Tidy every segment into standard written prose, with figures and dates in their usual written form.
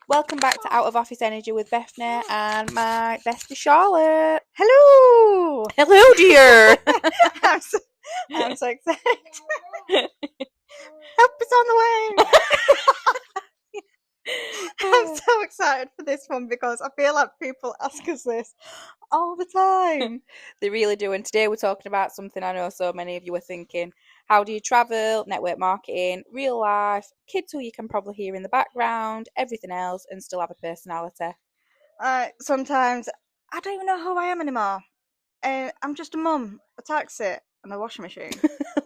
Welcome back to Out of Office Energy with Bethany and my bestie Charlotte. Hello! Hello, dear. I'm so, I'm so excited. Help is on the way. I'm so excited for this one because I feel like people ask us this all the time. They really do. And today we're talking about something I know so many of you are thinking. How do you travel, network marketing, real life, kids who you can probably hear in the background, everything else, and still have a personality? Sometimes I don't even know who I am anymore. I'm just a mum, a taxi, and a washing machine.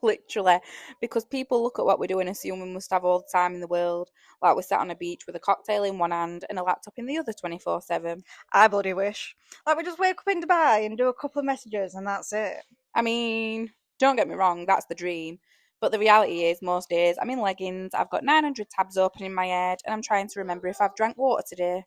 Literally. Because people look at what we do and assume we must have all the time in the world. Like we're sat on a beach with a cocktail in one hand and a laptop in the other 24/7. I bloody wish. Like we just wake up in Dubai and do a couple of messages and that's it. I mean, don't get me wrong, that's the dream. But the reality is, most days I'm in leggings, I've got 900 tabs open in my head, and I'm trying to remember if I've drank water today.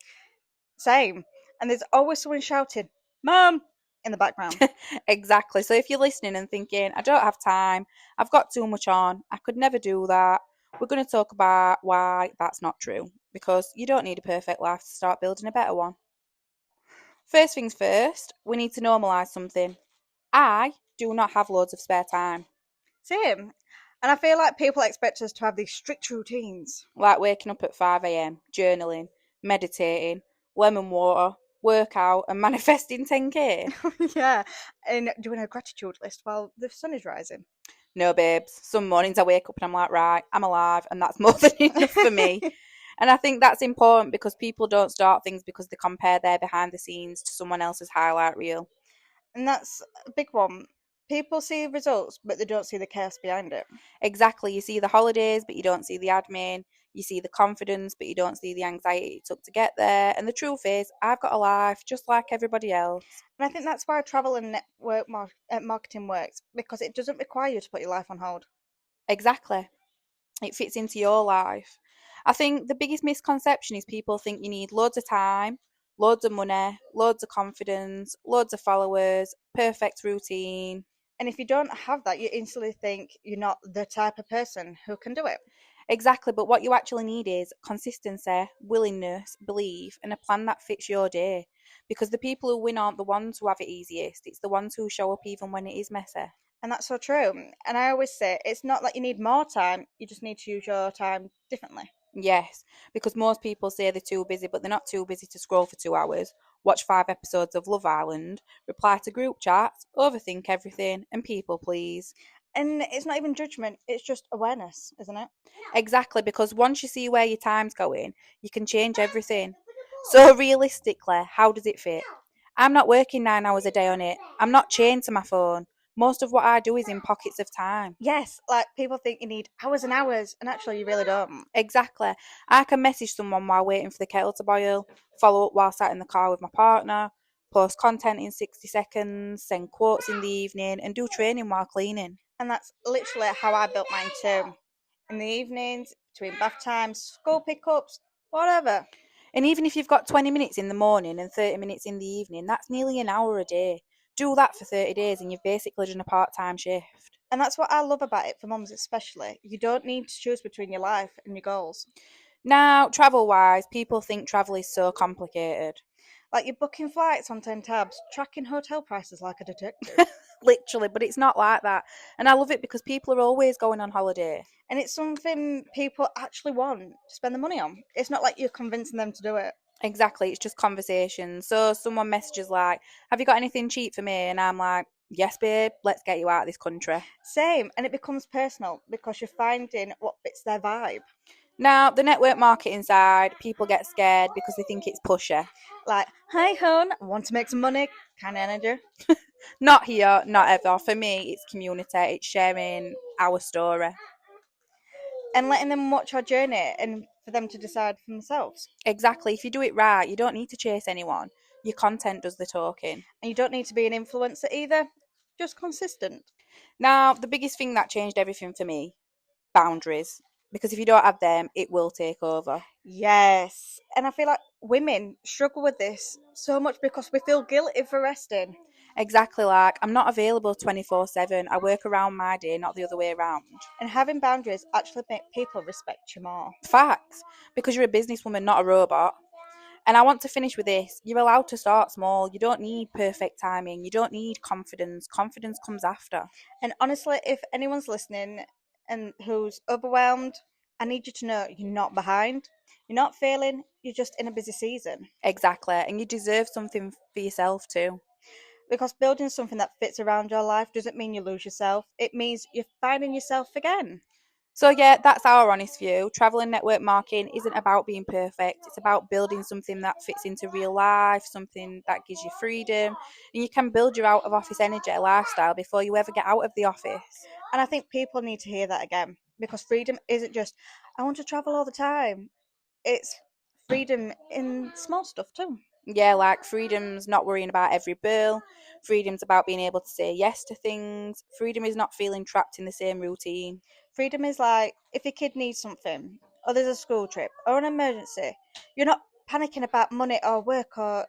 Same. And there's always someone shouting, "Mum!" in the background. Exactly. So if you're listening and thinking, I don't have time, I've got too much on, I could never do that, we're going to talk about why that's not true. Because you don't need a perfect life to start building a better one. First things first, we need to normalise something. I do not have loads of spare time. Same. And I feel like people expect us to have these strict routines. Like waking up at 5 a.m., journaling, meditating, lemon water, workout, and manifesting 10k. Yeah. And doing a gratitude list while the sun is rising. No, babes. Some mornings I wake up and I'm like, right, I'm alive, and that's more than enough for me. And I think that's important because people don't start things because they compare their behind the scenes to someone else's highlight reel. And that's a big one. People see results, but they don't see the chaos behind it. Exactly. You see the holidays, but you don't see the admin. You see the confidence, but you don't see the anxiety it took to get there. And the truth is, I've got a life just like everybody else. And I think that's why travel and network marketing works, because it doesn't require you to put your life on hold. Exactly. It fits into your life. I think the biggest misconception is people think you need loads of time, loads of money, loads of confidence, loads of followers, perfect routine. And if you don't have that, you instantly think you're not the type of person who can do it. Exactly, but what you actually need is consistency, willingness, belief, and a plan that fits your day. Because the people who win aren't the ones who have it easiest, it's the ones who show up even when it is messy. And that's so true. And I always say it's not like you need more time, you just need to use your time differently. Yes, because most people say they're too busy, but they're not too busy to scroll for 2 hours, watch 5 episodes of Love Island, reply to group chats, overthink everything, and people please. And it's not even judgment, it's just awareness, isn't it? Exactly, because once you see where your time's going, you can change everything. So, realistically, how does it fit? I'm not working 9 hours a day on it, I'm not chained to my phone. Most of what I do is in pockets of time. Yes, like people think you need hours and hours, and actually you really don't. Exactly. I can message someone while waiting for the kettle to boil, follow up while sat in the car with my partner, post content in 60 seconds, send quotes in the evening, and do training while cleaning. And that's literally how I built mine too. In the evenings, between bath times, school pickups, whatever. And even if you've got 20 minutes in the morning and 30 minutes in the evening, that's nearly an hour a day. Do that for 30 days and you've basically done a part time shift. And that's what I love about it for mums especially. You don't need to choose between your life and your goals. Now, travel wise, people think travel is so complicated. Like you're booking flights on 10 tabs, tracking hotel prices like a detective. Literally, but it's not like that. And I love it because people are always going on holiday. And it's something people actually want to spend the money on. It's not like you're convincing them to do it. Exactly, it's just conversation. So someone messages like, have you got anything cheap for me? And I'm like, yes, babe, let's get you out of this country. Same, and it becomes personal because you're finding what fits their vibe. Now, the network marketing side, people get scared because they think it's pushy. Like, hi, hon, I want to make some money kind of energy. Not here, not ever. For me, it's community, it's sharing our story. And letting them watch our journey and for them to decide for themselves. Exactly, if you do it right, you don't need to chase anyone. Your content does the talking. And you don't need to be an influencer either, just consistent. Now, the biggest thing that changed everything for me, boundaries. Because if you don't have them, it will take over. Yes. And I feel like women struggle with this so much because we feel guilty for resting. Exactly, like I'm not available 24/7. I work around my day, not the other way around. And having boundaries actually make people respect you more. Facts, because you're a businesswoman, not a robot. And I want to finish with this. You're allowed to start small. You don't need perfect timing. You don't need confidence. Confidence comes after. And honestly, if anyone's listening and who's overwhelmed, I need you to know you're not behind. You're not failing. You're just in a busy season. Exactly. And you deserve something for yourself too. Because building something that fits around your life doesn't mean you lose yourself. It means you're finding yourself again. So, yeah, that's our honest view. Travel and network marketing isn't about being perfect. It's about building something that fits into real life, something that gives you freedom. And you can build your out of office energy lifestyle before you ever get out of the office. And I think people need to hear that again because freedom isn't just, I want to travel all the time. It's freedom in small stuff too. Yeah, like freedom's not worrying about every bill. Freedom's about being able to say yes to things. Freedom is not feeling trapped in the same routine. Freedom is like if your kid needs something, or there's a school trip, or an emergency, you're not panicking about money or work, or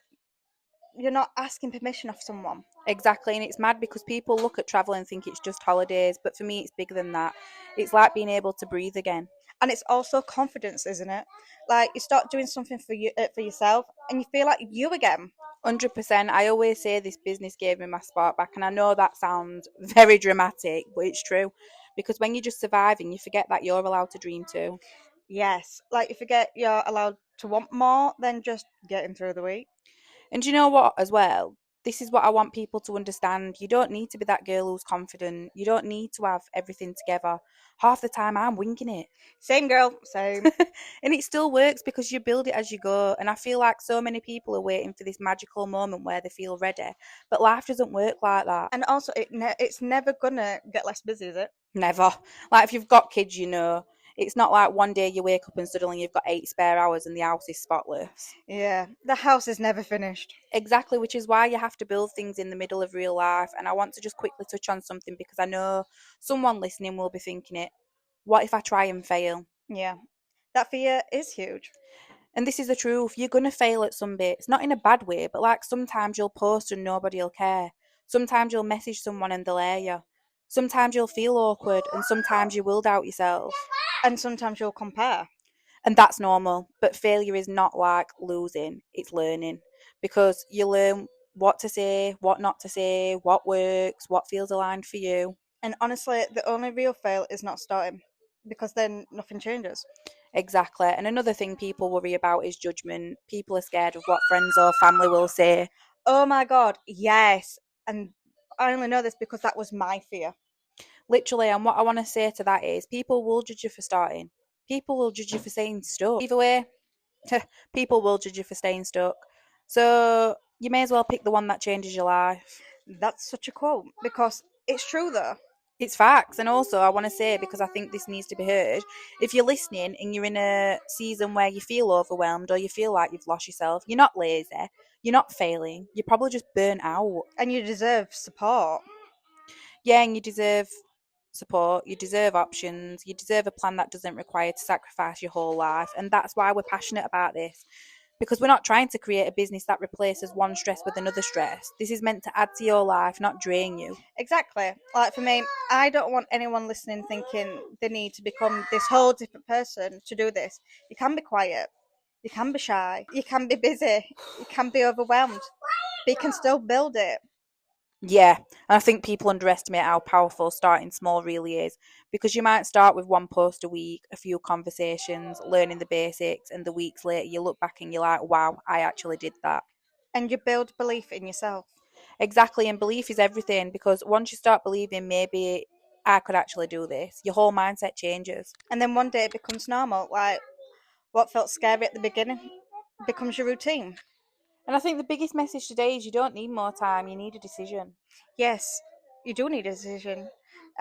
you're not asking permission of someone. Exactly, and it's mad because people look at travel and think it's just holidays, but for me, it's bigger than that. It's like being able to breathe again. And it's also confidence, isn't it? Like you start doing something for you for yourself, and you feel like you again. 100%. I always say this business gave me my spark back, and I know that sounds very dramatic, but it's true. Because when you're just surviving, you forget that you're allowed to dream too. Yes, like you forget you're allowed to want more than just getting through the week. And do you know what, as well? This is what I want people to understand. You don't need to be that girl who's confident. You don't need to have everything together. Half the time, I'm winging it. Same girl, same. And it still works because you build it as you go. And I feel like so many people are waiting for this magical moment where they feel ready. But life doesn't work like that. And also, it's never gonna get less busy, is it? Never. Like if you've got kids, you know, it's not like one day you wake up and suddenly you've got 8 spare hours and the house is spotless. Yeah, the house is never finished. Exactly, which is why you have to build things in the middle of real life. And I want to just quickly touch on something because I know someone listening will be thinking it. What if I try and fail? Yeah, that fear is huge. And this is the truth. You're going to fail at some bits, not in a bad way, but like sometimes you'll post and nobody will care. Sometimes you'll message someone and they'll air you. Sometimes you'll feel awkward and sometimes you will doubt yourself. And sometimes you'll compare. And that's normal. But failure is not like losing, it's learning. Because you learn what to say, what not to say, what works, what feels aligned for you. And honestly, the only real fail is not starting because then nothing changes. Exactly. And another thing people worry about is judgment. People are scared of what friends or family will say. Oh my god, yes. And I only know this because that was my fear. Literally, and what I want to say to that is people will judge you for starting. People will judge you for staying stuck. Either way, people will judge you for staying stuck. So you may as well pick the one that changes your life. That's such a quote because it's true though. It's facts. And also, I want to say, because I think this needs to be heard, if you're listening and you're in a season where you feel overwhelmed or you feel like you've lost yourself, you're not lazy, you're not failing, you're probably just burnt out. And you deserve support. Yeah, and you deserve support, you deserve options, you deserve a plan that doesn't require to sacrifice your whole life. And that's why we're passionate about this. Because we're not trying to create a business that replaces one stress with another stress. This is meant to add to your life, not drain you. Exactly. Like for me, I don't want anyone listening thinking they need to become this whole different person to do this. You can be quiet, you can be shy, you can be busy, you can be overwhelmed, but you can still build it. Yeah, and I think people underestimate how powerful starting small really is because you might start with one post a week, a few conversations, learning the basics, and the weeks later you look back and you're like, wow, I actually did that. And you build belief in yourself. Exactly, and belief is everything because once you start believing maybe I could actually do this, your whole mindset changes. And then one day it becomes normal. Like what felt scary at the beginning becomes your routine. And I think the biggest message today is you don't need more time, you need a decision. Yes, you do need a decision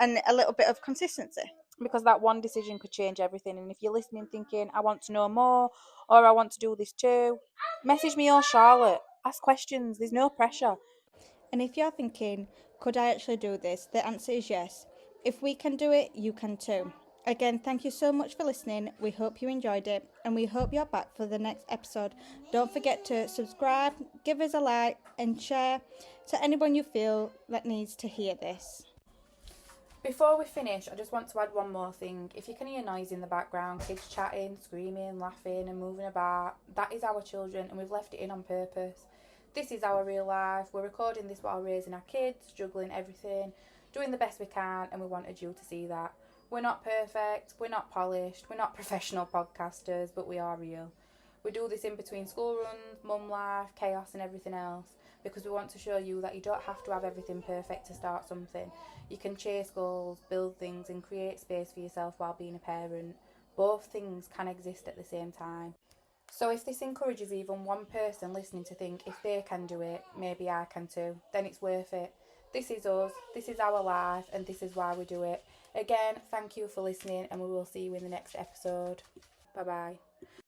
and a little bit of consistency. Because that one decision could change everything. And if you're listening thinking, I want to know more or I want to do this too, message me or Charlotte. Ask questions, there's no pressure. And if you're thinking, could I actually do this? The answer is yes. If we can do it, you can too. Again, thank you so much for listening. We hope you enjoyed it and we hope you're back for the next episode. Don't forget to subscribe, give us a like, and share to anyone you feel that needs to hear this. Before we finish, I just want to add one more thing. If you can hear noise in the background, kids chatting, screaming, laughing, and moving about, that is our children, and we've left it in on purpose. This is our real life. We're recording this while raising our kids, juggling everything, doing the best we can, and we wanted you to see that. We're not perfect, we're not polished, we're not professional podcasters, but we are real. We do this in between school runs, mum life, chaos, and everything else, because we want to show you that you don't have to have everything perfect to start something. You can chase goals, build things, and create space for yourself while being a parent. Both things can exist at the same time. So if this encourages even one person listening to think, if they can do it, maybe I can too, then it's worth it. This is us, this is our life, and this is why we do it. Again, thank you for listening, and we will see you in the next episode. Bye bye.